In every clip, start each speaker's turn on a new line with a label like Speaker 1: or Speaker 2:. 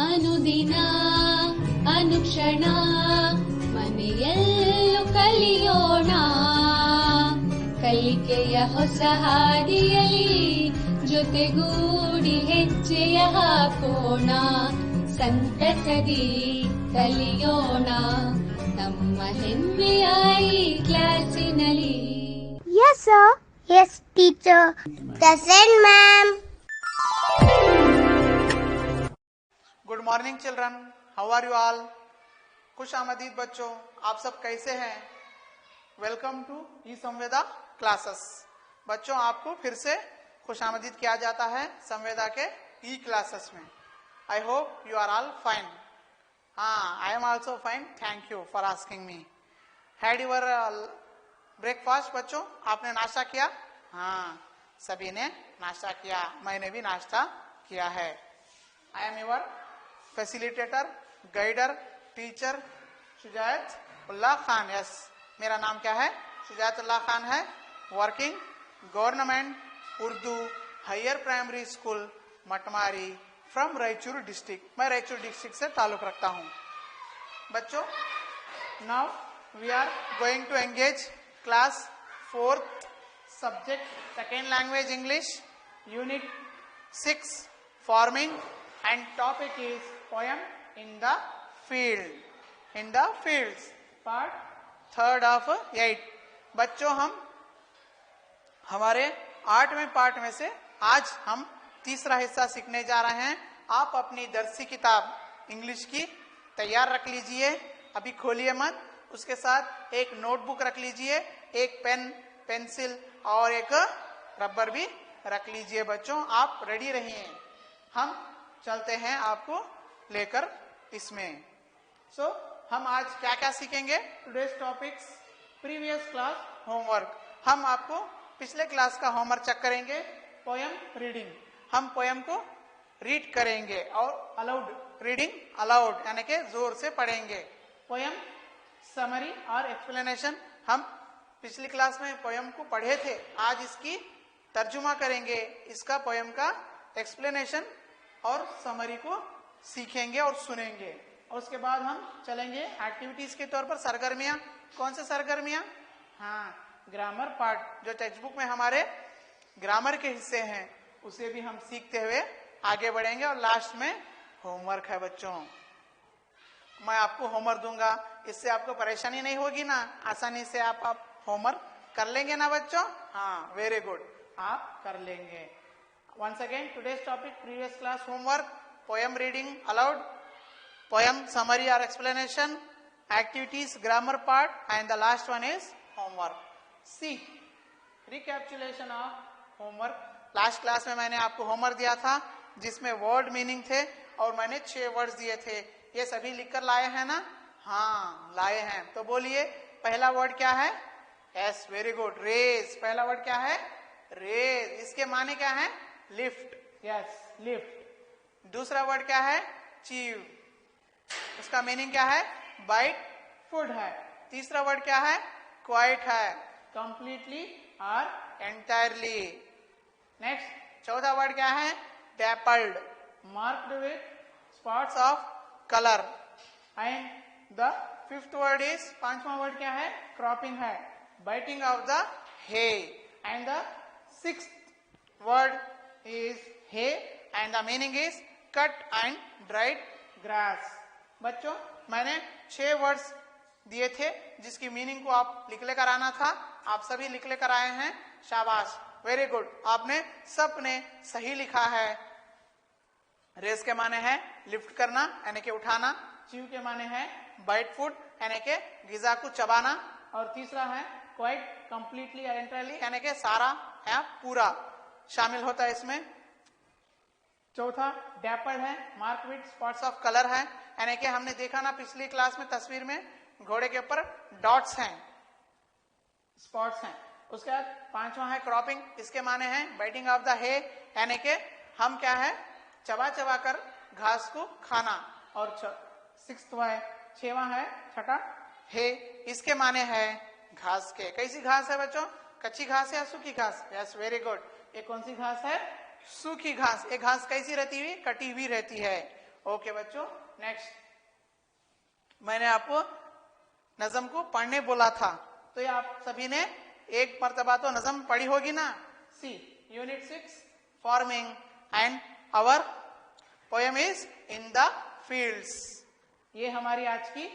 Speaker 1: ಅನುದಿನ ಅನುಕ್ಷಣ ಮನೆಯಲ್ಲೂ ಕಲಿಯೋಣ ಕಲಿಕೆಯ ಹೊಸ ಹಾದಿಯಲ್ಲಿ ಜೊತೆಗೂಡಿ ಹೆಜ್ಜೆಯ ಹಾಕೋಣ ಸಂತಸದಿ ಕಲಿಯೋಣ ನಮ್ಮ ಹೆಮ್ಮೆಯ ಈ ಕ್ಲಾಸಿನಲ್ಲಿ.
Speaker 2: Yes, sir. Yes, teacher. Present, ma'am.
Speaker 3: Good morning children, how are you all? खुश आमदीद बच्चों, आप सब कैसे हैं? Welcome to e Samveda classes. बच्चों, आपको फिर से खुश आमदीद किया जाता है संवेदा के ई क्लासेस में. I hope you are all fine. हाँ, I am also fine. Thank you for asking me. Had your breakfast? बच्चों, आपने नाश्ता किया? हाँ, सभी ने नाश्ता किया. मैंने भी नाश्ता किया है. I am your facilitator, guider, teacher Shujayat Ullah Khan. Yes, मेरा नाम क्या है? शुजायत उल्लाह खान है. Working government Urdu higher primary school Matmari from Raichur district. मैं रायचूर डिस्ट्रिक्ट से ताल्लुक रखता हूँ. बच्चों, now we are going to engage class 4th subject second language English unit 6 farming and topic is poem in the field. In the fields, part 3rd of 8. बच्चों, हम हमारे 8वें part में से आज हम तीसरा हिस्सा सीखने जा रहे हैं. आप अपनी दर्सी किताब इंग्लिश की तैयार रख लीजिए, अभी खोलिए मत. उसके साथ एक नोटबुक रख लीजिए, एक पेन, पेंसिल और एक रबर भी रख लीजिए. बच्चों, आप रेडी रहिए, हम चलते हैं आपको लेकर इसमें. सो हम आज क्या क्या सीखेंगे? Today's topics previous class homework. हम आपको पिछले क्लास का होमवर्क चेक करेंगे. पोयम रीडिंग, हम पोयम को रीड करेंगे और अलाउड रीडिंग, अलाउड यानी कि जोर से पढ़ेंगे. पोयम समरी और एक्सप्लेनेशन, हम पिछली क्लास में पोयम को पढ़े थे, आज इसकी तर्जुमा करेंगे, इसका पोयम का एक्सप्लेनेशन और समरी को सीखेंगे और सुनेंगे. और उसके बाद हम चलेंगे एक्टिविटीज के तौर पर. सरगर्मियां, कौन से सरगर्मियां? हाँ, ग्रामर पार्ट जो टेक्स्ट बुक में हमारे ग्रामर के हिस्से हैं, उसे भी हम सीखते हुए आगे बढ़ेंगे. और लास्ट में होमवर्क है. बच्चों, मैं आपको होमवर्क दूंगा, इससे आपको परेशानी नहीं होगी ना, आसानी से आप होमवर्क कर लेंगे ना बच्चों? हाँ, वेरी गुड, आप कर लेंगे. Once again, today's topic, previous class homework, poem reading aloud, poem summary or explanation, activities, grammar part, and the last one is homework. See, recapitulation of homework. Last class में मैंने आपको homework दिया था जिसमें word meaning थे और मैंने 6 words दिए थे. ये सभी लिखकर लाए हैं ना? हाँ, लाए हैं. तो बोलिए, पहला word क्या है? Yes, very good. Raise. पहला word क्या है? Raise. इसके माने क्या है? लिफ्ट. Yes, lift. दूसरा वर्ड क्या है? चीव. उसका मीनिंग क्या है? बाइट, फूड है. तीसरा वर्ड क्या है? क्वाइट है, कंप्लीटली और एंटायरली. नेक्स्ट, चौथा वर्ड क्या है? Dappled, marked with spots of colour. And the fifth word is, पांचवा वर्ड क्या है? क्रॉपिंग है, biting off the hay. And the sixth word is hay and the meaning is cut and dried grass. बच्चों, मैंने 6 words दिए थे जिसकी meaning को आप लिख लेकर आना था. आप सभी लिख लेकर आए हैं, शाबाश, वेरी गुड. आपने सबने सही लिखा है. रेस के माने है लिफ्ट करना यानी कि उठाना. चीव के माने है बाइट फूड यानी कि गिजा को चबाना. और तीसरा है क्वाइट, कंप्लीटली और एंटायरली यानी कि सारा या पूरा शामिल होता है इसमें. चौथा डैपल्ड है, mark with spots of colour है यानी कि हमने देखा ना पिछली क्लास में तस्वीर में घोड़े के ऊपर डॉट्स हैं, स्पॉट्स हैं. उसके बाद पांचवा है क्रॉपिंग, इसके माने हैं बाइटिंग ऑफ द हे यानी कि हम क्या है? चबा चबा कर घास को खाना. और सिक्स्थ है, छठवां है, छठा हे, इसके माने है घास के. कैसी घास है बच्चों? कच्ची घास या सूखी घास? Yes, very good. ये कौन सी घास है? सूखी घास. ये घास कैसी रहती हुई? कटी हुई रहती है. ओके बच्चों, नेक्स्ट मैंने आपको नज़म को पढ़ने बोला था, तो ये आप सभी ने एक मर्तबा तो नज़म पढ़ी होगी ना। See unit 6 farming and our poem is in the fields. ये हमारी आज की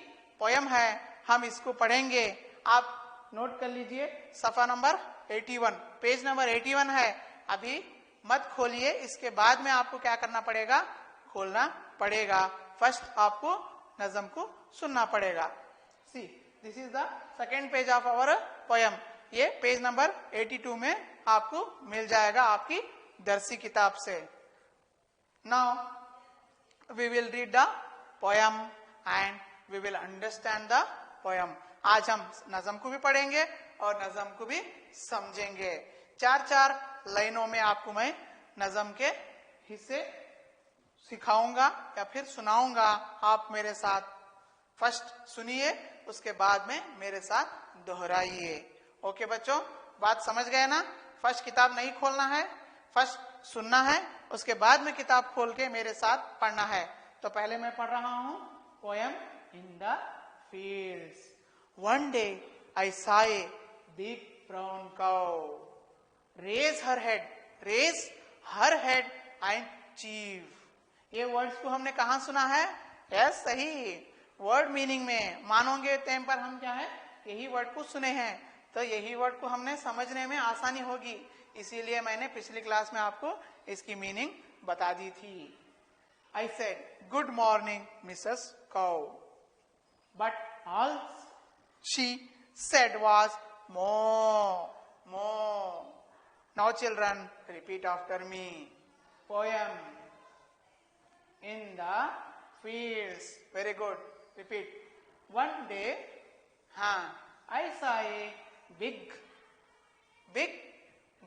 Speaker 3: पोयम है, हम इसको पढ़ेंगे। आप नोट कर लीजिए, सफा नंबर 81, पेज नंबर 81 है। अभी मत खोलिए, इसके बाद में आपको क्या करना पड़ेगा, खोलना पड़ेगा। फर्स्ट आपको नज़म को सुनना पड़ेगा। See this is the second page of our poem. ये पेज नंबर 82 में आपको मिल जाएगा आपकी दरसी किताब से। Now we will read the poem and we will understand the poem. आज हम नज़म को भी पढ़ेंगे और नज़म को भी समझेंगे। चार चार लाइनों में आपको मैं नज़म के हिस्से सिखाऊंगा या फिर सुनाऊंगा। आप मेरे साथ फर्स्ट सुनिए, उसके बाद में मेरे साथ दोहराइए। ओके बच्चों, बात समझ गए ना। फर्स्ट किताब नहीं खोलना है, फर्स्ट सुनना है, उसके बाद में किताब खोल के मेरे साथ पढ़ना है। तो पहले मैं पढ़ रहा हूं poem in the fields. One day I saw a big brown cow raise her head and chew। ये वर्ड्स को हमने कहा सुना है? यस, सही, वर्ड मीनिंग में। मानोगे टाइम पर हम क्या है, यही वर्ड को सुने हैं, तो यही वर्ड को हमने समझने में आसानी होगी, इसीलिए मैंने पिछली क्लास में आपको इसकी मीनिंग बता दी थी। आई said good morning Mrs cow, but all she said was मो मो। Now children repeat after me. Poem in the fields, very good, repeat। one day I saw a big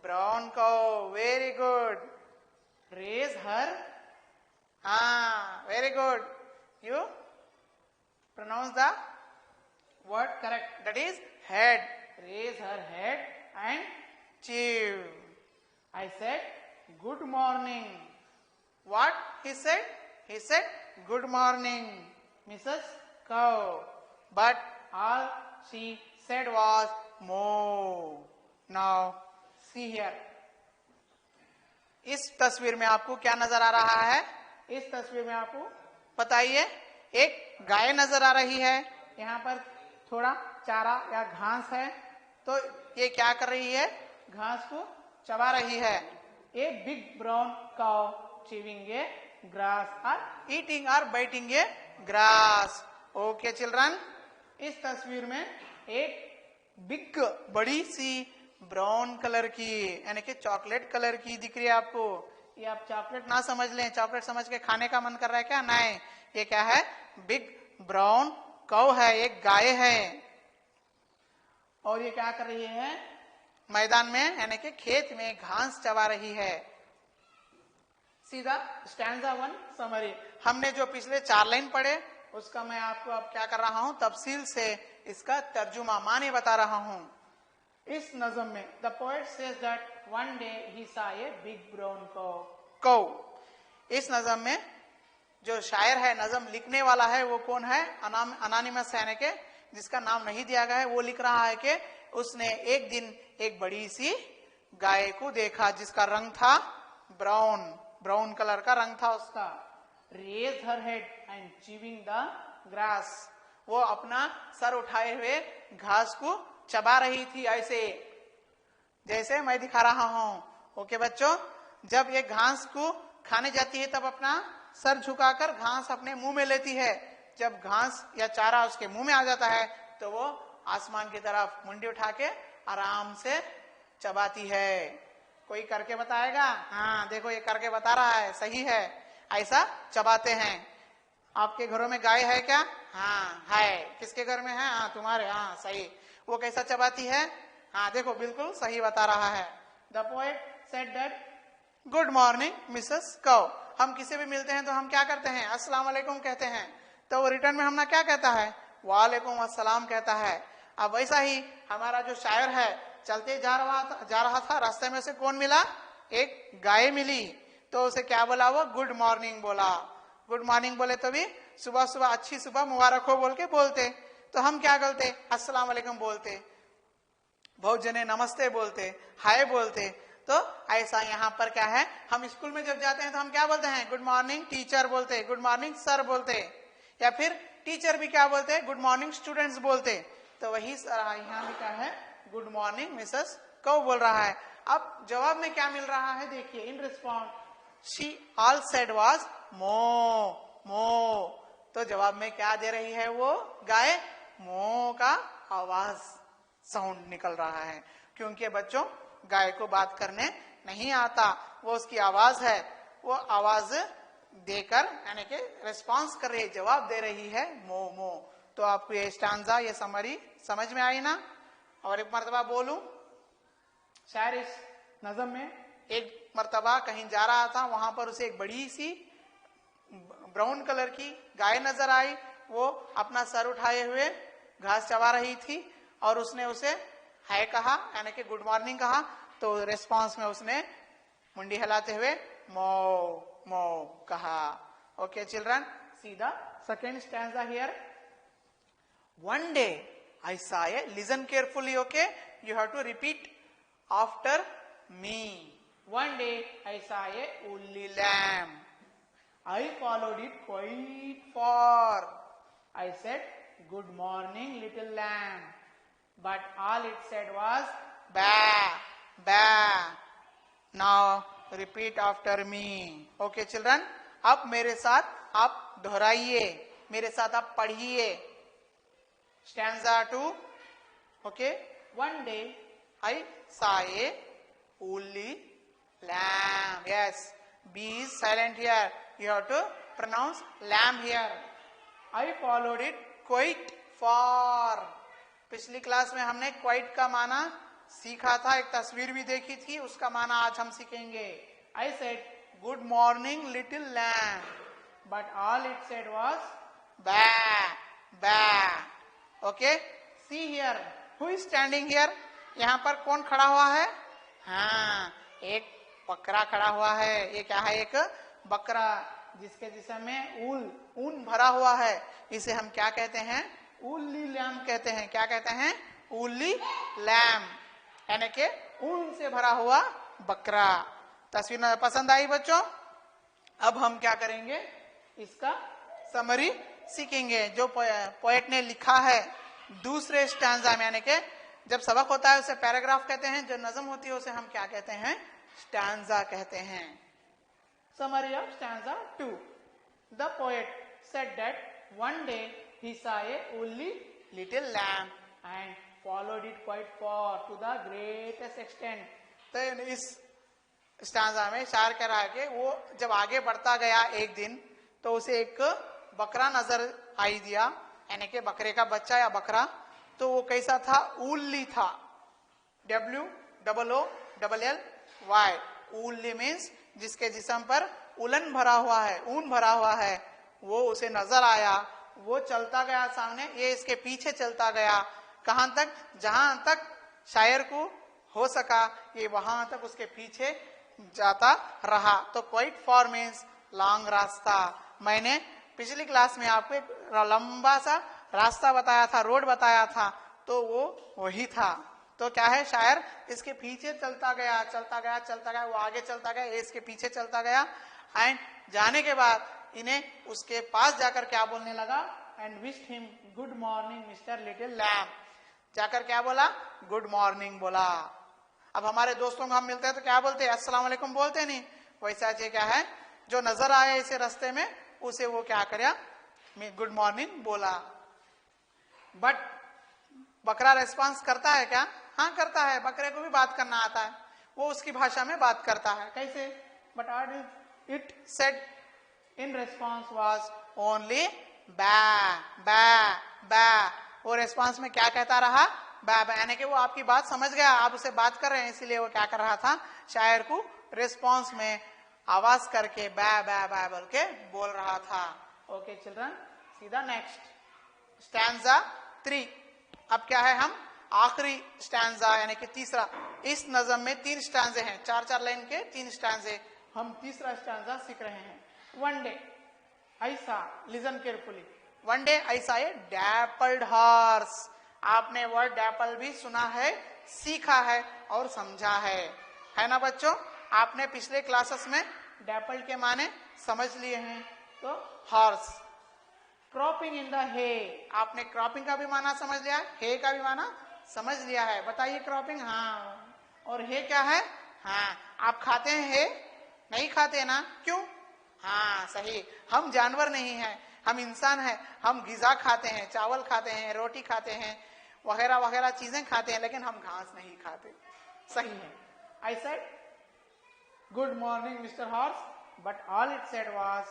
Speaker 3: brown cow, very good, raise her very good, you pronounce the word correct, that is head, raise her head and chew। I said good morning, what he said? He said, good morning, Mrs. Cow. But all she said was moo। Now, see here। इस तस्वीर में आपको क्या नजर आ रहा है? इस तस्वीर में आपको बताइए, एक गाय नजर आ रही है। यहाँ पर थोड़ा चारा या घास है, तो ये क्या कर रही है? घास को चबा रही है। A big brown cow chewing a grass or eating or biting a grass। Okay children, इस तस्वीर में एक बिग बड़ी सी ब्राउन कलर की यानी कि चॉकलेट कलर की दिख रही है आपको। ये आप चॉकलेट ना समझ लें, चॉकलेट समझ के खाने का मन कर रहा है क्या? नहीं, ये क्या है? बिग ब्राउन काउ है, एक गाय है। और ये क्या कर रही है? मैदान में यानी कि खेत में घास चबा रही है। सीधा स्टैंजा 1 समरी। हमने जो पिछले 4 लाइन पढ़े उसका मैं आपको अब क्या कर रहा हूं, तफसील से इसका तर्जुमा माने बता रहा हूं। इस नज़म में the poet says that one day he saw a big brown cow. इस नज़म में जो शायर है, नज़म लिखने वाला है, वो कौन है? अनोनिमस यानी कि जिसका नाम नहीं दिया गया है, वो लिख रहा है कि उसने एक दिन एक बड़ी सी गाय को देखा जिसका रंग था ब्राउन कलर का रंग था उसका। Raise her head and chewing the grass, वो अपना सर उठाए हुए घास को चबा रही थी, ऐसे जैसे मैं दिखा रहा हूं। ओके बच्चों, जब ये घास को खाने जाती है तब अपना सर झुकाकर घास अपने मुंह में लेती है। जब घास या चारा उसके मुंह में आ जाता है तो वो आसमान की तरफ मुंडी उठा के आराम से चबाती है। कोई करके बताएगा? हाँ देखो, ये करके बता रहा है, सही है, ऐसा चबाते हैं। आपके घरों में गाय है क्या? हाँ है। किसके घर में है? हाँ तुम्हारे। हाँ सही। वो कैसा चबाती है? हाँ देखो, बिल्कुल सही बता रहा है। The poet said that good morning Mrs cow. हम किसी भी मिलते हैं तो हम क्या करते हैं? अस्सलाम वालेकुम कहते हैं। तो वो रिटर्न में हमने क्या कहता है? वालेकुम अस्सलाम कहता है। अब वैसा ही हमारा जो शायर है, चलते जा रहा था, रास्ते में से कौन मिला? एक गाय मिली, तो उसे क्या बोला? वो गुड मॉर्निंग बोला। गुड मॉर्निंग बोले तो भी सुबह सुबह अच्छी सुबह मुबारक हो बोल के बोलते, तो हम क्या करते, अस्सलाम वालेकुम बोलते, बहुत जने नमस्ते बोलते, हाय बोलते। तो ऐसा यहाँ पर क्या है, हम स्कूल में जब जाते हैं तो हम क्या बोलते हैं, गुड मॉर्निंग टीचर बोलते, गुड मॉर्निंग सर बोलते, या फिर टीचर भी क्या बोलते हैं, गुड मॉर्निंग स्टूडेंट्स बोलते। तो वही यहाँ भी क्या है, गुड मॉर्निंग मिसेस कौ बोल रहा है। अब जवाब में क्या मिल रहा है देखिए, in response she all said was मो मो। तो जवाब में क्या दे रही है वो गाय, मो का आवाज साउंड निकल रहा है, क्योंकि बच्चों गाय को बात करने नहीं आता, वो उसकी आवाज है, वो आवाज देकर यानी कि रिस्पॉन्स कर रही है, जवाब दे रही है मो मो। तो आपको ये स्टांजा, ये समरी समझ में आई ना। और एक मर्तबा बोलूं, शायर इस नज़म में एक मर्तबा कहीं जा रहा था, वहां पर उसे एक बड़ी सी ब्राउन कलर की गाय नजर आई, वो अपना सर उठाए हुए घास चबा रही थी, और उसने उसे हाय कहा यानी कि गुड मॉर्निंग कहा। तो रिस्पांस में उसने मुंडी हिलाते हुए मो मो कहा। Okay children, see the second stanza here. One day I saw a, listen carefully, okay? You have to repeat after me. One day I saw a woolly lamb. I followed it quite far. I said, good morning, little lamb. But all it said was, ba, ba. Now repeat after me. Okay children? अब मेरे साथ आप दोहराइए, मेरे साथ आप पढ़िए। Stanza 2. Okay. One day I saw a woolly lamb. Yes. B is silent here. You have to pronounce lamb here. I followed it quite far. पिछली class में हमने quite का माना सीखा था, एक तस्वीर भी देखी थी, उसका माना आज हम सीखेंगे। I said, good morning little lamb. But all it said was, ba, ba. Okay, see here. Who is standing here? यहाँ पर कौन खड़ा हुआ है? हाँ, एक बकरा खड़ा हुआ है। ये क्या है? एक बकरा, जिसके जिस्म में ऊन भरा हुआ है। इसे हम क्या कहते हैं? ऊली लैम्ब कहते हैं। क्या कहते हैं? ऊली लैम्ब, यानी कि ऊन से भरा हुआ बकरा। तस्वीर पसंद आई बच्चों? अब हम क्या करेंगे, इसका समरी सीखेंगे। जो पोएट ने लिखा है दूसरे स्टैंजा में, यानी कि जब सबक होता है उसे पैराग्राफ कहते हैं, जो नज़म होती है उसे हम क्या कहते हैं? स्टैंजा कहते हैं। Summary of stanza 2. The poet said that one day he saw a woolly little lamb and followed it quite far to the greatest extent. तो इस स्टैंजा में शायर कह रहा है कि वो जब आगे बढ़ता गया एक दिन, तो उसे एक बकरा नजर आई दिया, यानी कि बकरे का बच्चा या बकरा। तो वो कैसा था? ऊली था। WOOLLY। ऊली मीन्स जिसके जिस्म पर उलन भरा हुआ है, ऊन भरा हुआ है। वो उसे नजर आया, वो चलता गया सामने, ये इसके पीछे चलता गया। कहां तक? जहां तक शायर को हो सका, ये वहां तक उसके पीछे जाता रहा। तो क्वाइट फॉर मीन्स लॉन्ग रास्ता। मैंने पिछली क्लास में आपको एक लंबा सा रास्ता बताया था, रोड बताया था, तो वो वही था। तो क्या है, शायर इसके पीछे चलता गया, चलता गया, चलता गया, वो आगे चलता गया, ये इसके पीछे चलता गया। एंड जाने के बाद इन्हें उसके पास जाकर क्या बोलने लगा? And wished him good morning mister little lamb. जाकर क्या बोला? गुड मॉर्निंग बोला। अब हमारे दोस्तों को हम मिलते हैं तो क्या बोलते हैं? अस्सलाम वालेकुम बोलते नहीं। वैसा ये क्या है, जो नजर आया इसे रास्ते में, उसे वो क्या करे? गुड मॉर्निंग बोला। बट बकरा रेस्पॉन्स करता है क्या? हाँ करता है, बकरे को भी बात करना आता है, वो उसकी भाषा में बात करता है। कैसे? But it said in response was only बा बा बा। वो रेस्पॉन्स में क्या कहता रहा? बा बा, यानी कि वो आपकी बात समझ गया, आप उसे बात कर रहे हैं, इसीलिए वो क्या कर रहा था? शायर को रेस्पॉन्स में आवाज करके बा बा बा बोल के बोल रहा था। Okay children, see the next stanza 3। अब क्या है, हम आखिरी स्टैंजा यानी कि तीसरा। इस नज़म में 3 स्टैंजे हैं, 4-4 लाइन के 3 स्टैंजे। हम तीसरा स्टैंजा सीख रहे हैं। वन डे ऐसा, listen carefully, one day I saw a dappled horse. आपने वर्ड डैपल भी सुना है, सीखा है और समझा है ना बच्चों? आपने पिछले क्लासेस में डैपल्ड के माने समझ लिए हैं। तो हॉर्स, क्रॉपिंग इन द हे, आपने क्रॉपिंग का भी माना समझ लिया, हे का भी माना समझ लिया है। बताइए क्रॉपिंग, हाँ, और हे क्या है? हाँ, आप खाते हैं हे? नहीं खाते ना, क्यों? हाँ सही, हम जानवर नहीं हैं, हम इंसान हैं, हम गिजा खाते हैं, चावल खाते हैं, रोटी खाते हैं, वगैरह वगैरह चीजें खाते हैं, लेकिन हम घास नहीं खाते। सही है। I said good morning mister horse, but all it said was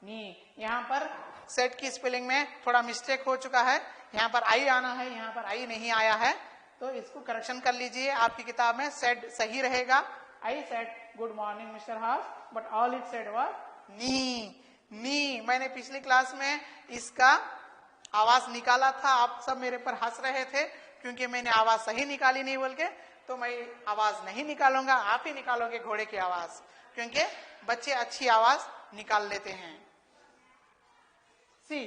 Speaker 3: neigh. यहाँ पर सेट की स्पेलिंग में थोड़ा मिस्टेक हो चुका है, यहाँ पर आई आना है, यहाँ पर आई नहीं आया है, तो इसको करेक्शन कर लीजिए। आपकी किताब में सेड सही रहेगा, I said good morning mister horse, but all it said was neigh. Neigh, मैंने पिछली क्लास में इसका आवाज निकाला था, आप सब मेरे पर हंस रहे थे क्योंकि मैंने आवाज सही निकाली नहीं बोल के। तो मैं आवाज नहीं निकालूंगा, आप ही निकालोगे घोड़े की आवाज, क्योंकि बच्चे अच्छी आवाज निकाल लेते हैं। See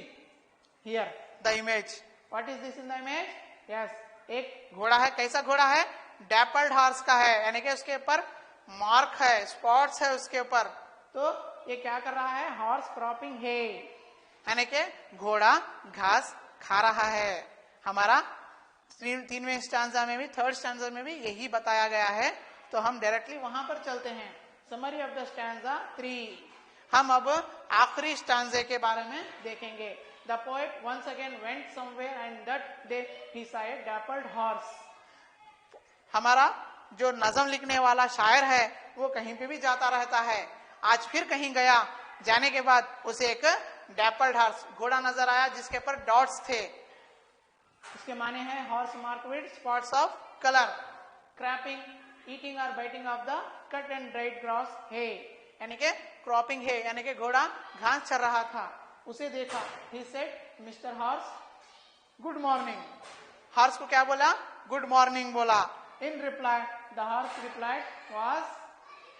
Speaker 3: here the image. What is this in the image? Yes, एक घोड़ा है। कैसा घोड़ा है? डैपल्ड हॉर्स का है, यानी कि उसके ऊपर मार्क है, स्पॉट्स है उसके ऊपर। तो ये क्या कर रहा है? हॉर्स क्रॉपिंग है, यानी कि घोड़ा घास खा रहा है। हमारा तीनवें स्टैंजा में भी, थर्ड स्टैंजा में भी यही बताया गया है। तो हम डायरेक्टली वहां पर चलते हैं। Summary of the stanza 3। हम अब आखिरी स्टैंजे के बारे में देखेंगे। The poet once again went somewhere and that day he saw a dappled horse. हमारा जो नज़म लिखने वाला शायर है वो कहीं पे भी जाता रहता है। आज फिर कहीं गया, जाने के बाद उसे एक डैपल्ड हॉर्स, घोड़ा नजर आया जिसके ऊपर डॉट्स थे। इसके माने हैं horse mark with spots of colour, cropping, eating और biting off the cut and dried grass है, यानी कि क्रॉपिंग है, यानी कि घोड़ा घास चर रहा था। उसे देखा, he said mister horse good morning. Horse को क्या बोला? गुड मॉर्निंग बोला। In reply the horse replied was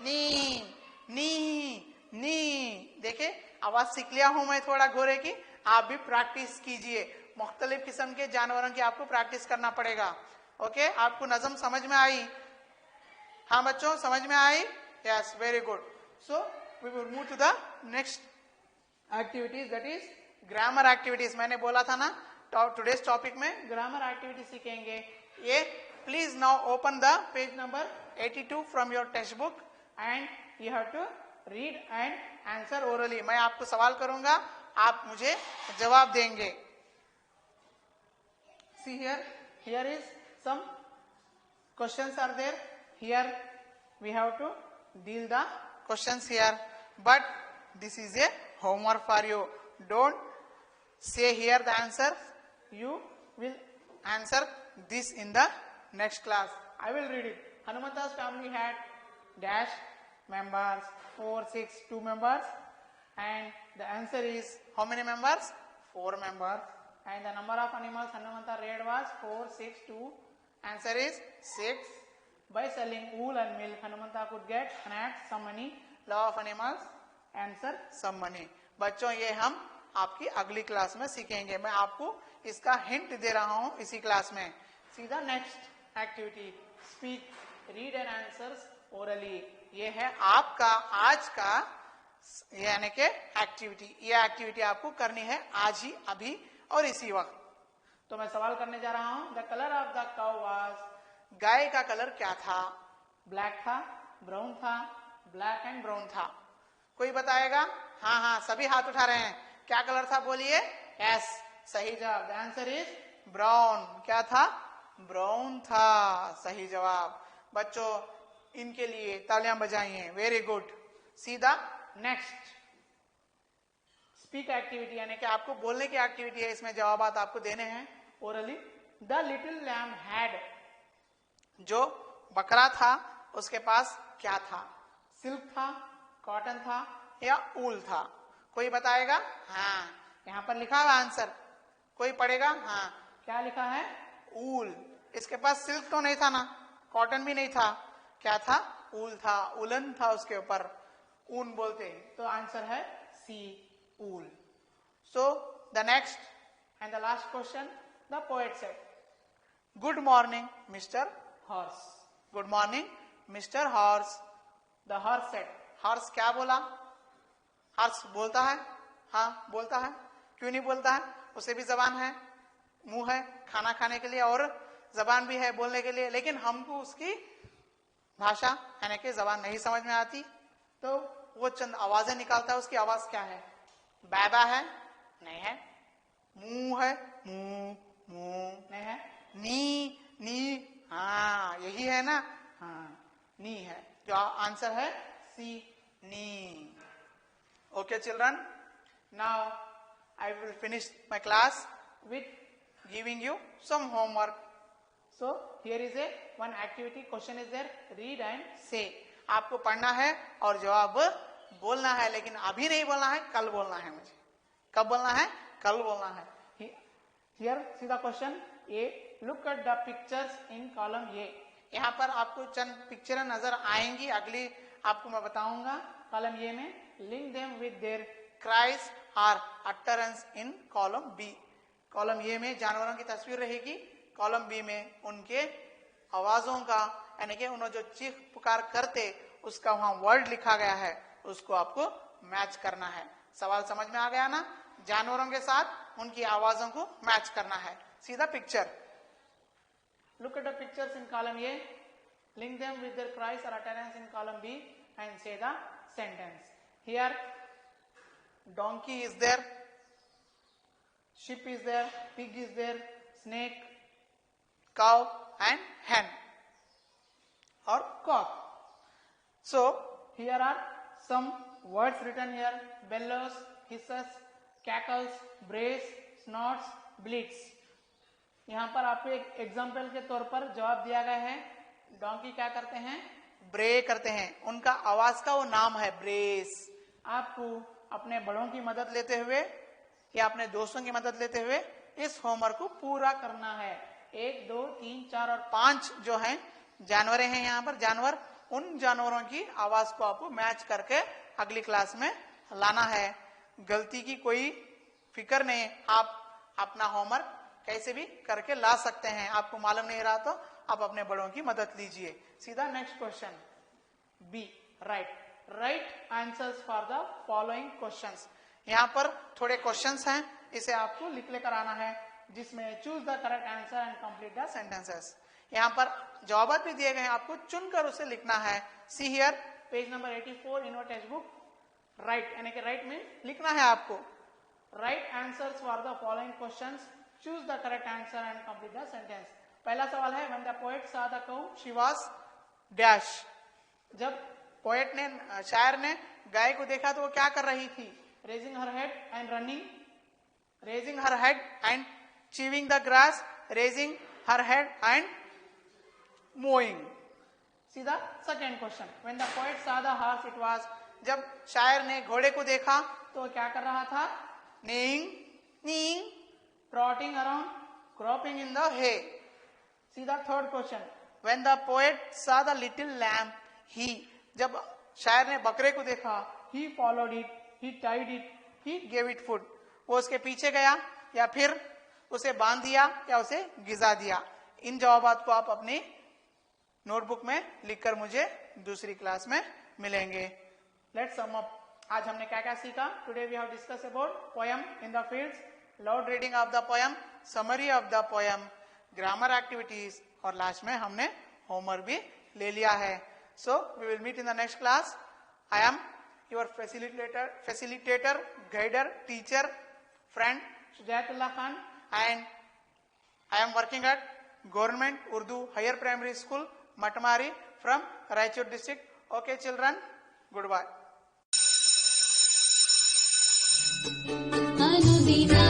Speaker 3: neigh neigh neigh. देखे, आवाज सीख लिया हूं मैं थोड़ा घोड़े की, आप भी प्रैक्टिस कीजिए। मुख्तलिफ किस्म के जानवरों की आपको प्रैक्टिस करना पड़ेगा। ओके, आपको नज़म समझ में आई? हाँ बच्चों, समझ में आई? Yes, very good. So we will move to the next activities, that is grammar activities. मैंने बोला था ना टुडेज टॉपिक में ग्रामर एक्टिविटी सीखेंगे। ये please now open the page number 82 from your text book and you have to read and answer orally. मैं आपको सवाल करूंगा, आप मुझे जवाब देंगे। See here is some questions are there. Here we have to deal the questions here, but this is a homework for you. Don't say here the answer. You will answer this in the next class. I will read it. Hanumanta's family had dash members, 4, 6, 2 members, and the answer is how many members? 4 members. And the number of animals Hanumanta reared was 4, 6, 2. Answer is 6. By selling wool and milk, Hanumanta could get some money. Law of animals, answer some money. बच्चों, ये हम आपकी अगली class में सीखेंगे। मैं आपको इसका हिंट दे रहा हूँ इसी क्लास में। सीधा next activity, speak, read and answers orally. ये है आपका आज का यानी कि एक्टिविटी। ये एक्टिविटी आपको करनी है आज ही, अभी और इसी वक्त। तो मैं सवाल करने जा रहा हूं। The colour of the cow was, गाय का कलर क्या था? ब्लैक था, ब्राउन था, ब्लैक एंड ब्राउन था। कोई बताएगा? हाँ हाँ, सभी हाथ उठा रहे हैं। क्या कलर था बोलिए? यस, सही जवाब। The answer is brown. क्या था? ब्राउन था, सही जवाब। बच्चों, इनके लिए तालियां बजाइए। Very good. सीधा नेक्स्ट स्पीक एक्टिविटी, यानी कि आपको बोलने की एक्टिविटी है। इसमें जवाब आपको देने हैं orally. The little lamb had, जो बकरा था उसके पास क्या था? सिल्क था, कॉटन था या ऊल था? कोई बताएगा? हाँ, यहाँ पर लिखा हुआ आंसर, कोई पढ़ेगा? हाँ, क्या लिखा है? ऊल। इसके पास सिल्क तो नहीं था ना, कॉटन भी नहीं था, क्या था? ऊल था, उलन था उसके ऊपर, ऊन बोलते। तो आंसर है सी, ऊल। So the next and the last question, the poet said, "Good morning, Mr. Horse." Good morning, Mr. Horse. The horse said. Horse क्या बोला? हॉर्स बोलता है? हाँ बोलता है. क्यों नहीं बोलता है? उसे भी जबान है, मुंह है खाना खाने के लिए और जबान भी है बोलने के लिए, लेकिन हमको उसकी भाषा यानी कि जबान नहीं समझ में आती, तो वो चंद आवाजें निकालता है. उसकी आवाज क्या है? बैबा है? नहीं है. मुंह है? मुंह मुंह नहीं है. नी, हाँ यही है ना. हाँ नी है. जो आंसर है सी, नी. Okay children, now I will finish my class with giving you some homework. So here is one activity. Question is there. Read and say. आपको पढ़ना है और जवाब बोलना है, लेकिन अभी नहीं बोलना है, कल बोलना है. मुझे कब बोलना है? कल बोलना है. Here see the question A. Look at the pictures in column A. यहाँ पर आपको चंद पिक्चरें नजर आएंगी, अगली आपको मैं बताऊंगा. कॉलम ए में link them with their cries और utterances in column B. Column A में जानवरों की तस्वीर रहेगी, कॉलम बी में उनके आवाजों का यानी कि उन्होंने जो चीख पुकार करते उसका वहां वर्ड लिखा गया है, उसको आपको मैच करना है. सवाल समझ में आ गया ना? जानवरों के साथ उनकी आवाजों को मैच करना है. सीधा picture. Look at the pictures in column A, link them with their cries और utterances in column B and say the sentence. Here donkey is there, sheep is there, pig is there, snake, cow and hen or cock. So here are some words written here. Bellows, hisses, cackles, brays, snorts, bleats. यहाँ पर आपको एक example के तौर पर जवाब दिया गया है. डोंकी क्या करते हैं? ब्रे करते हैं. उनका आवाज का वो नाम है ब्रेस. आपको अपने बड़ों की मदद लेते हुए या अपने दोस्तों की मदद लेते हुए इस होमवर्क को पूरा करना है. 1, 2, 3, 4 और 5 जो हैं जानवर हैं यहाँ पर जानवर, उन जानवरों की आवाज को आपको मैच करके अगली क्लास में लाना है. गलती की कोई फिक्र नहीं, आप अपना होमवर्क कैसे भी करके ला सकते हैं. आपको मालूम नहीं रहा तो आप अपने बड़ों की मदद लीजिए. सीधा next question B. Right answers for the following questions. यहाँ पर थोड़े क्वेश्चंस हैं, इसे आपको लिख लेकर आना है, जिसमें choose the correct answer and complete the sentences. यहाँ पर जवाब भी दिए गए हैं, आपको चुनकर उसे लिखना है. See here page number 84 in your text book. Right यानी कि राइट में लिखना है आपको. Right answers for the following questions, choose the correct answer and complete the sentence. पहला सवाल है when the poet saw the cow she was dash. जब पोएट ने शायर ने गाय को देखा तो वो क्या कर रही थी? raising her head and running, raising her head and chewing the grass, raising her head and mowing. सीधा second question when the poet saw the horse it was. जब शायर ने घोड़े को देखा तो क्या कर रहा था? neighing, trotting around, cropping in the hay. सीधा third question when the poet saw the little lamb he. जब शायर ने बकरे को देखा he followed it, he tied it, he gave it food. वो उसके पीछे गया या फिर उसे बांध दिया या उसे गिजा दिया. इन जवाबात को आप अपनी नोटबुक में लिखकर मुझे दूसरी क्लास में मिलेंगे. Let's sum up. आज हमने क्या क्या सीखा? Today we have discuss about poem in the fields, loud reading of the poem, summary of the poem, grammar activities और लास्ट में हमने होमवर्क भी ले लिया है. So we will meet in the next class. I am your facilitator, guider, teacher, friend Sujatullah Khan and I am working at government Urdu higher primary school Matmari from Raichur district. Okay children, goodbye.
Speaker 1: अनुदिना